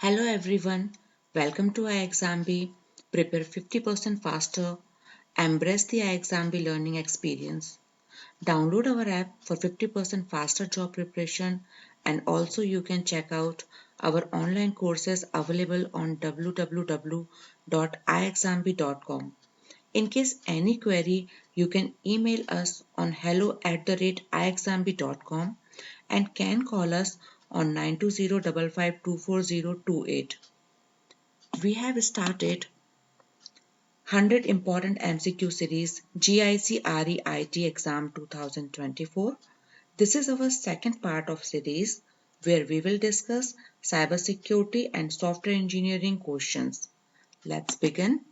Hello everyone, welcome to iExamB. Prepare 50% faster. Embrace the iExamB learning experience. Download our app for 50% faster job preparation, and also you can check out our online courses available on www.iexamb.com. In case any query, you can email us on hello@iexamb.com and can call us on 920-5524028. We have started 100 Important MCQ Series GIC REIT Exam 2024. This is our second part of series where we will discuss cybersecurity and software engineering questions. Let's begin.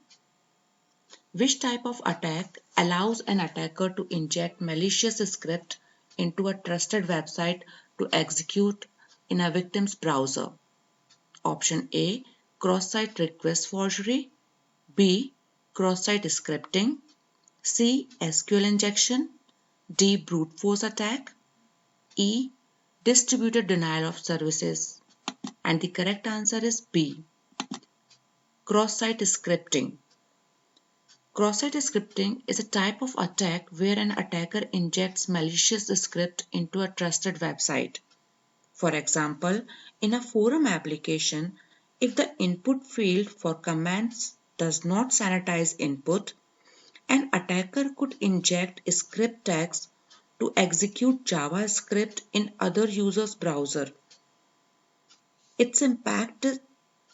Which type of attack allows an attacker to inject malicious script into a trusted website to execute in a victim's browser? Option A, cross-site request forgery. B, cross-site scripting. C, SQL injection. D, brute force attack. E, distributed denial of services. And the correct answer is B, cross-site scripting. Cross-site scripting is a type of attack where an attacker injects malicious script into a trusted website. For example, in a forum application, if the input field for commands does not sanitize input, an attacker could inject script tags to execute JavaScript in other users' browser. Its impact is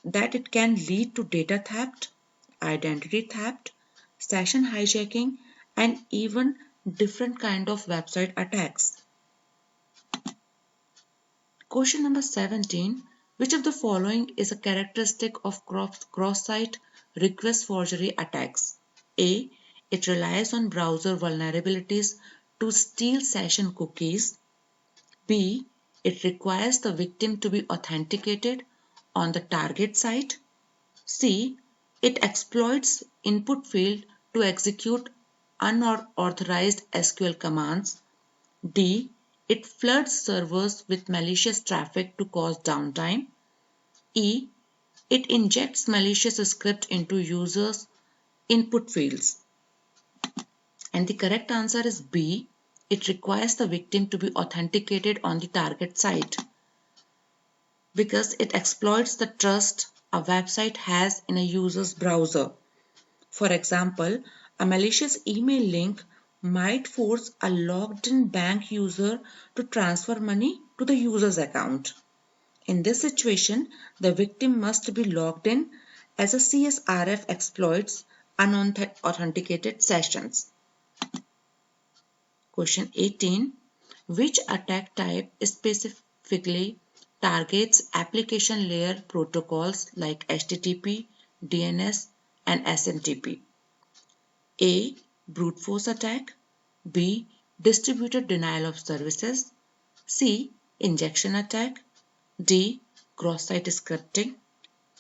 that it can lead to data theft, identity theft, session hijacking, and even different kind of website attacks. Question number 17. Which of the following is a characteristic of cross-site request forgery attacks? A. It relies on browser vulnerabilities to steal session cookies. B. It requires the victim to be authenticated on the target site. C. It exploits input field to execute unauthorized SQL commands. D. It floods servers with malicious traffic to cause downtime. E. It injects malicious script into users' input fields. And the correct answer is B. It requires the victim to be authenticated on the target site because it exploits the trust a website has in a user's browser. For example, a malicious email link might force a logged-in bank user to transfer money to the user's account. In this situation, the victim must be logged in as a CSRF exploits unauthenticated sessions. Question 18. Which attack type specifically targets application layer protocols like HTTP, DNS, and SMTP? A. Brute force attack. B. Distributed denial of services. C. Injection attack. D. Cross-site scripting.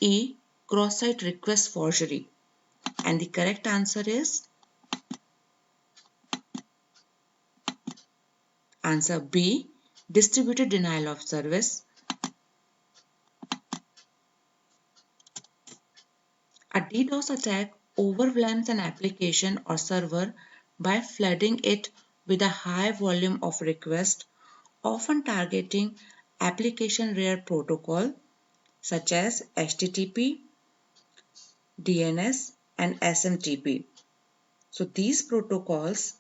E. Cross-site request forgery. And the correct answer is answer B. Distributed denial of service. A DDoS attack overwhelms an application or server by flooding it with a high volume of requests, often targeting application layer protocol such as HTTP, DNS, and SMTP. So these protocols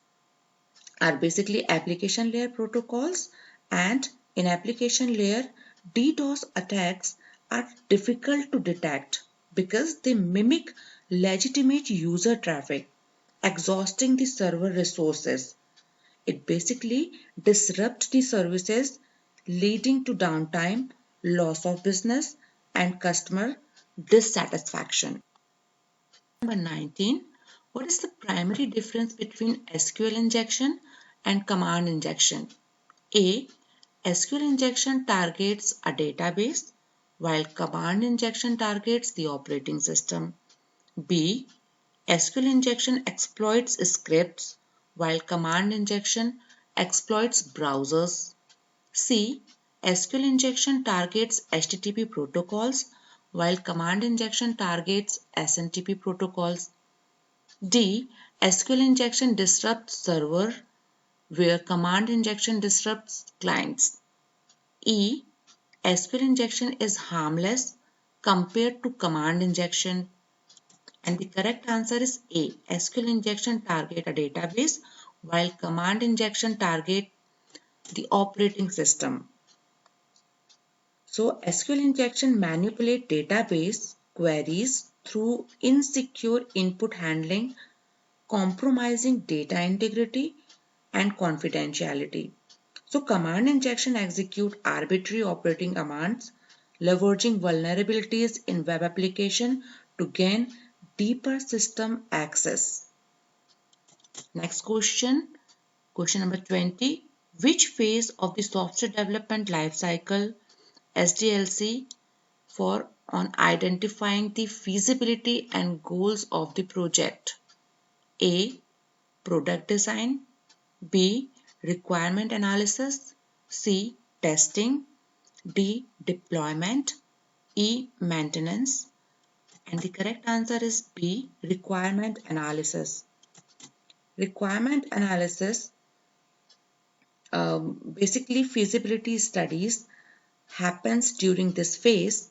are basically application layer protocols, and in application layer, DDoS attacks are difficult to detect because they mimic legitimate user traffic, exhausting the server resources. It basically disrupts the services, leading to downtime, loss of business, and customer dissatisfaction. Number 19. What is the primary difference between SQL injection and command injection? A. SQL injection targets a database, while command injection targets the operating system. B. SQL injection exploits scripts, while command injection exploits browsers. C. SQL injection targets HTTP protocols, while command injection targets SMTP protocols. D. SQL injection disrupts server where command injection disrupts clients. E. SQL injection is harmless compared to command injection. And the correct answer is A. SQL injection target a database while command injection target the operating system. So SQL injection manipulate database queries through insecure input handling, compromising data integrity and confidentiality. So command injection execute arbitrary operating commands, leveraging vulnerabilities in web application to gain deeper system access. Next question, question number 20. Which phase of the software development lifecycle SDLC for on identifying the feasibility and goals of the project? A. Product design. B. Requirement analysis. C. Testing. D. Deployment. E. Maintenance. And the correct answer is B. Requirement analysis. Requirement analysis, basically feasibility studies happens during this phase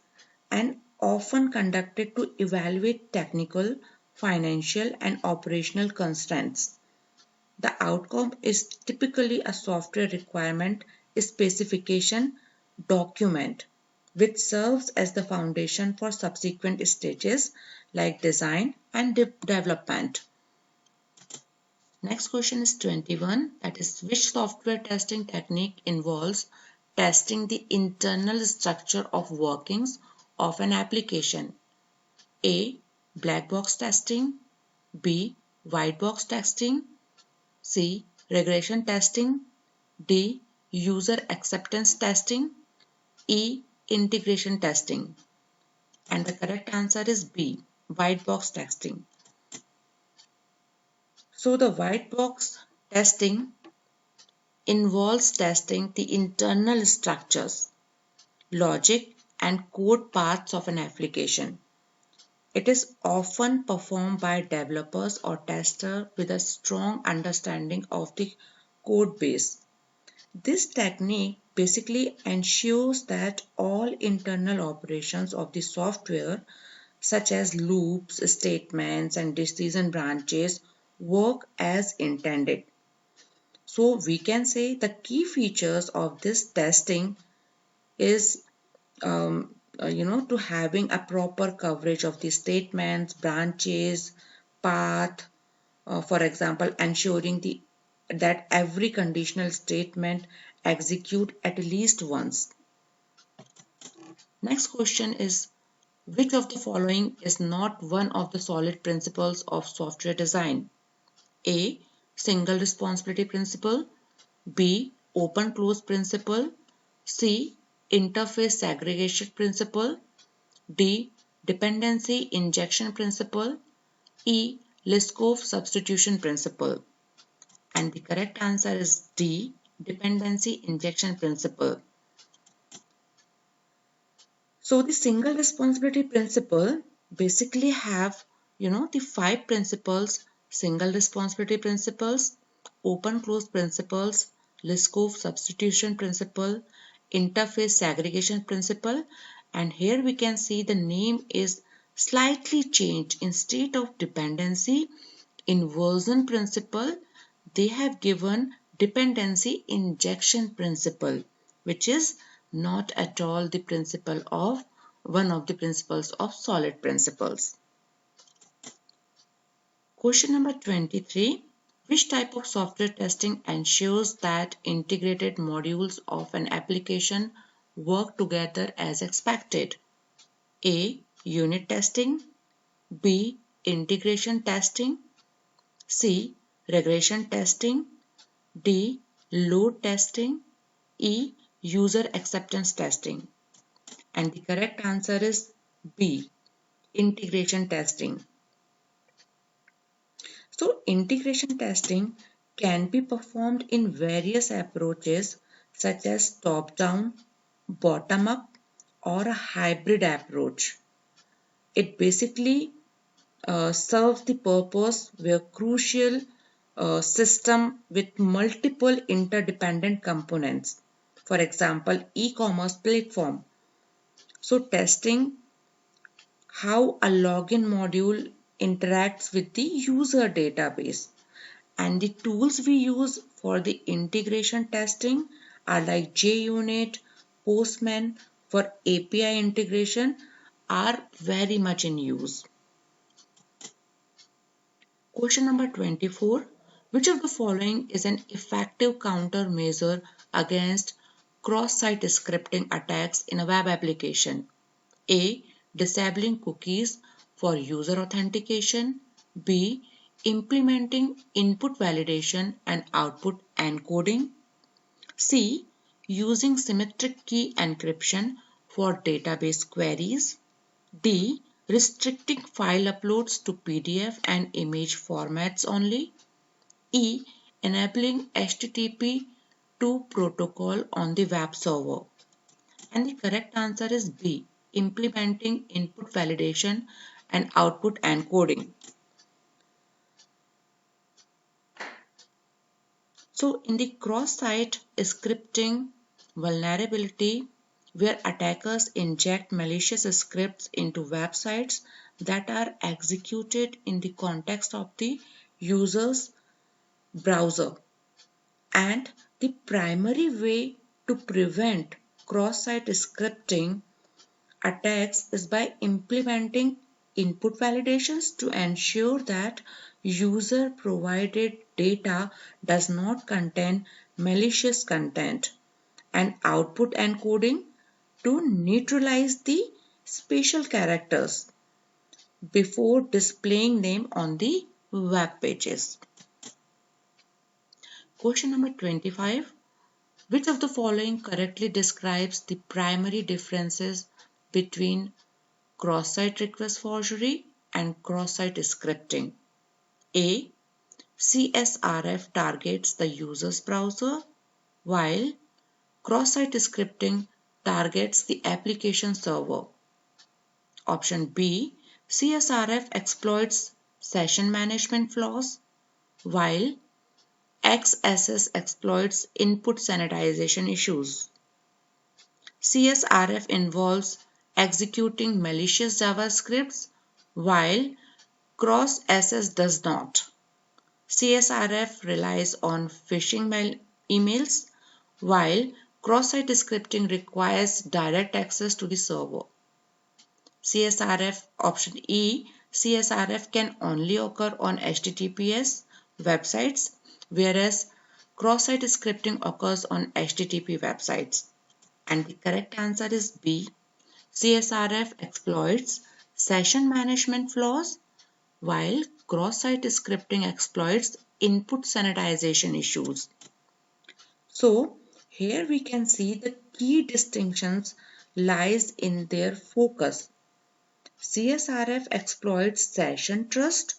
and often conducted to evaluate technical, financial and operational constraints. The outcome is typically a software requirement specification document which serves as the foundation for subsequent stages like design and development. Next question is 21, that is which software testing technique involves testing the internal structure of workings of an application? A. Black box testing. B. White box testing. C. Regression testing. D. User acceptance testing. E. Integration testing. And the correct answer is B. White box testing. So the white box testing involves testing the internal structures, logic and code paths of an application. It is often performed by developers or testers with a strong understanding of the code base. This technique basically ensures that all internal operations of the software, such as loops, statements, and decision branches, work as intended. So we can say the key features of this testing is to having a proper coverage of the statements, branches, path, for example, ensuring that every conditional statement execute at least once. Next question is, which of the following is not one of the solid principles of software design? A. Single responsibility principle. B. Open close principle. C. Interface segregation principle. D. Dependency injection principle. E. Liskov substitution principle. And the correct answer is D. Dependency injection principle. So the single responsibility principle basically have, the 5 principles: single responsibility principles, open close principles, Liskov substitution principle, interface segregation principle, and here we can see the name is slightly changed. Instead of dependency inversion principle, they have given dependency injection principle, which is not at all the principle of one of the principles of solid principles. Question number 23. Which type of software testing ensures that integrated modules of an application work together as expected? A. Unit testing. B. Integration testing. C. Regression testing. D. Load testing. E. User acceptance testing. And the correct answer is B. Integration testing. So integration testing can be performed in various approaches such as top-down, bottom-up, or a hybrid approach. It basically serves the purpose where crucial system with multiple interdependent components. For example, e-commerce platform. So testing how a login module interacts with the user database. And the tools we use for the integration testing are like JUnit, Postman for API integration are very much in use. Question number 24. Which of the following is an effective countermeasure against cross-site scripting attacks in a web application? A. Disabling cookies for user authentication. B. Implementing input validation and output encoding. C. Using symmetric key encryption for database queries. D. Restricting file uploads to PDF and image formats only. E. Enabling HTTP 2 protocol on the web server. And the correct answer is B. Implementing input validation and output encoding. So in the cross-site scripting vulnerability, where attackers inject malicious scripts into websites that are executed in the context of the user's browser. And the primary way to prevent cross-site scripting attacks is by implementing input validations to ensure that user provided data does not contain malicious content, and output encoding to neutralize the special characters before displaying them on the web pages. Question number 25. Which of the following correctly describes the primary differences between cross-site request forgery and cross-site scripting? A. CSRF targets the user's browser, while cross-site scripting targets the application server. Option B. CSRF exploits session management flaws, while XSS exploits input sanitization issues. CSRF involves executing malicious JavaScripts, while CrossSS does not. CSRF relies on phishing emails, while cross-site scripting requires direct access to the server. CSRF option E. CSRF can only occur on HTTPS websites, whereas cross-site scripting occurs on HTTP websites. And the correct answer is B. CSRF exploits session management flaws, while cross-site scripting exploits input sanitization issues. So here we can see the key distinctions lies in their focus. CSRF exploits session trust,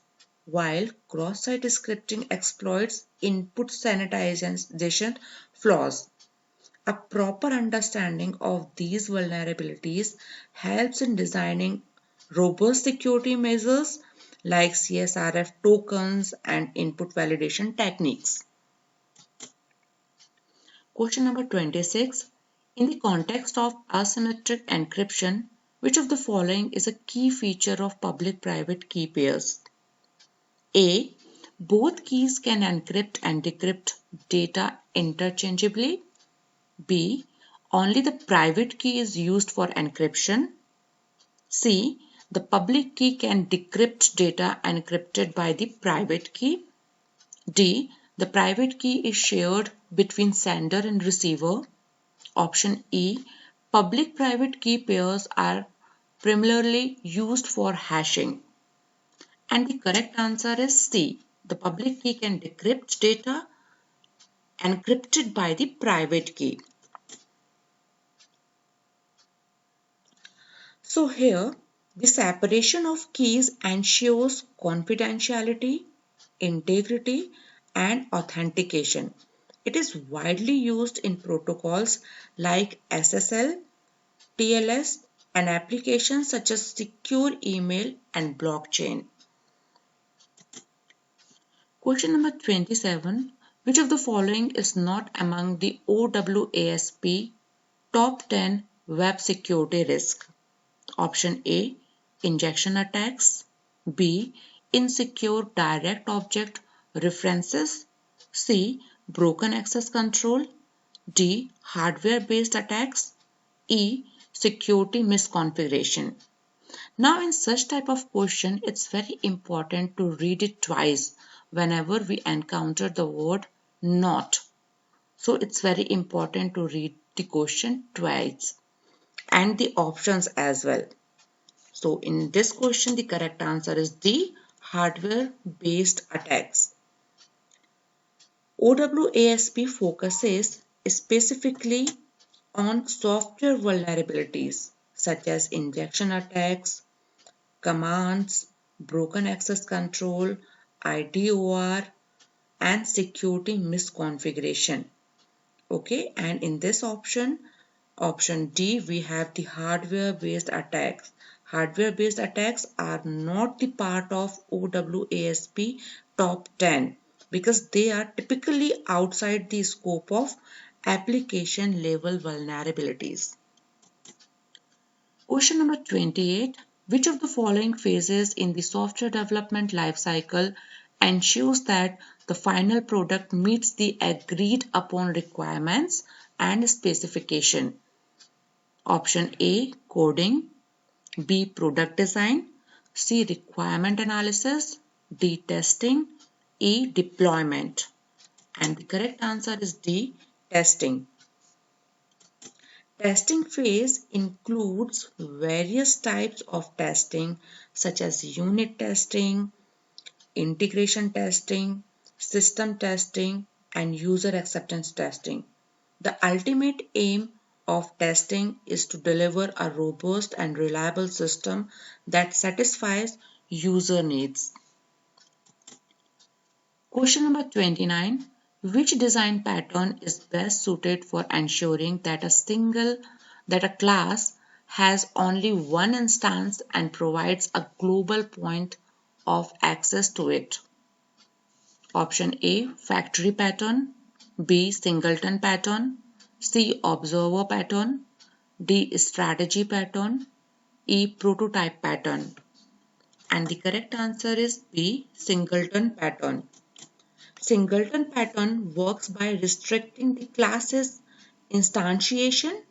while cross-site scripting exploits input sanitization flaws. A proper understanding of these vulnerabilities helps in designing robust security measures like CSRF tokens and input validation techniques. Question number 26. In the context of asymmetric encryption, which of the following is a key feature of public-private key pairs? A. Both keys can encrypt and decrypt data interchangeably. B. Only the private key is used for encryption. C. The public key can decrypt data encrypted by the private key. D. The private key is shared between sender and receiver. Option E. Public-private key pairs are primarily used for hashing. And the correct answer is C. The public key can decrypt data encrypted by the private key. So here, the separation of keys ensures confidentiality, integrity, and authentication. It is widely used in protocols like SSL, TLS, and applications such as secure email and blockchain. Question number 27. Which of the following is not among the OWASP top 10 web security risk? Option A. Injection attacks. B. Insecure direct object references. C. Broken access control. D. Hardware based attacks. E. Security misconfiguration. Now in such type of question, it's very important to read it twice whenever we encounter the word not. So it's very important to read the question twice and the options as well. So in this question, the correct answer is the hardware based attacks. OWASP focuses specifically on software vulnerabilities such as injection attacks, commands, broken access control, IDOR, and security misconfiguration. Okay, and in this option D, we have the hardware based attacks. Hardware based attacks are not the part of OWASP top 10 because they are typically outside the scope of application level vulnerabilities. Question number 28. Which of the following phases in the software development lifecycle ensures that the final product meets the agreed upon requirements and specification? Option A. Coding. B. Product design. C. Requirement analysis. D. Testing. E. Deployment. And the correct answer is D. Testing. Testing phase includes various types of testing such as unit testing, integration testing, system testing, and user acceptance testing. The ultimate aim of testing is to deliver a robust and reliable system that satisfies user needs. Question number 29. Which design pattern is best suited for ensuring that a class has only one instance and provides a global point of access to it? Option A. Factory pattern. B. Singleton pattern. C. Observer pattern. D. Strategy pattern. E. Prototype pattern. And the correct answer is B. Singleton pattern. Singleton pattern works by restricting the class's instantiation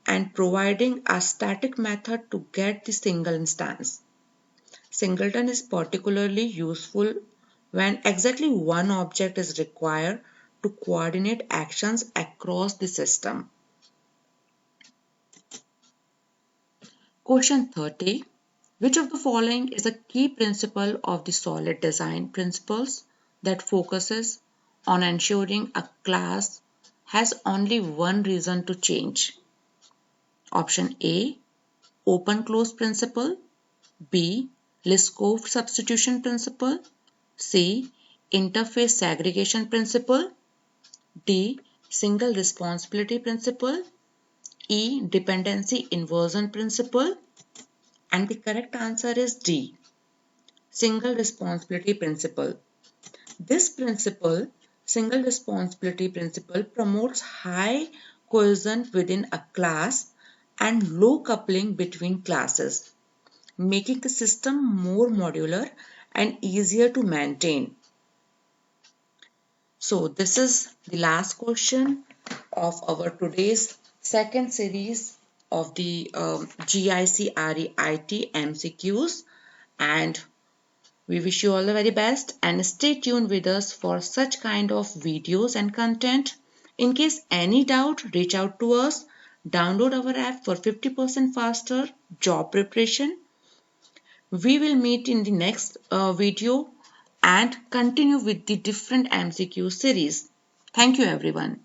and providing a static method to get the single instance. Singleton is particularly useful when exactly one object is required to coordinate actions across the system. Question 30. Which of the following is a key principle of the solid design principles that focuses on ensuring a class has only one reason to change? Option A. Open-close principle. B. Liskov substitution principle. C. Interface segregation principle. D. Single responsibility principle. E. Dependency inversion principle. And the correct answer is D. Single responsibility principle. This principle, single responsibility principle, promotes high cohesion within a class and low coupling between classes, making the system more modular and easier to maintain. So this is the last question of our today's second series of the GICRE-IT MCQs, and we wish you all the very best and stay tuned with us for such kind of videos and content. In case any doubt, reach out to us. Download our app for 50% faster job preparation. We will meet in the next video and continue with the different MCQ series. Thank you everyone.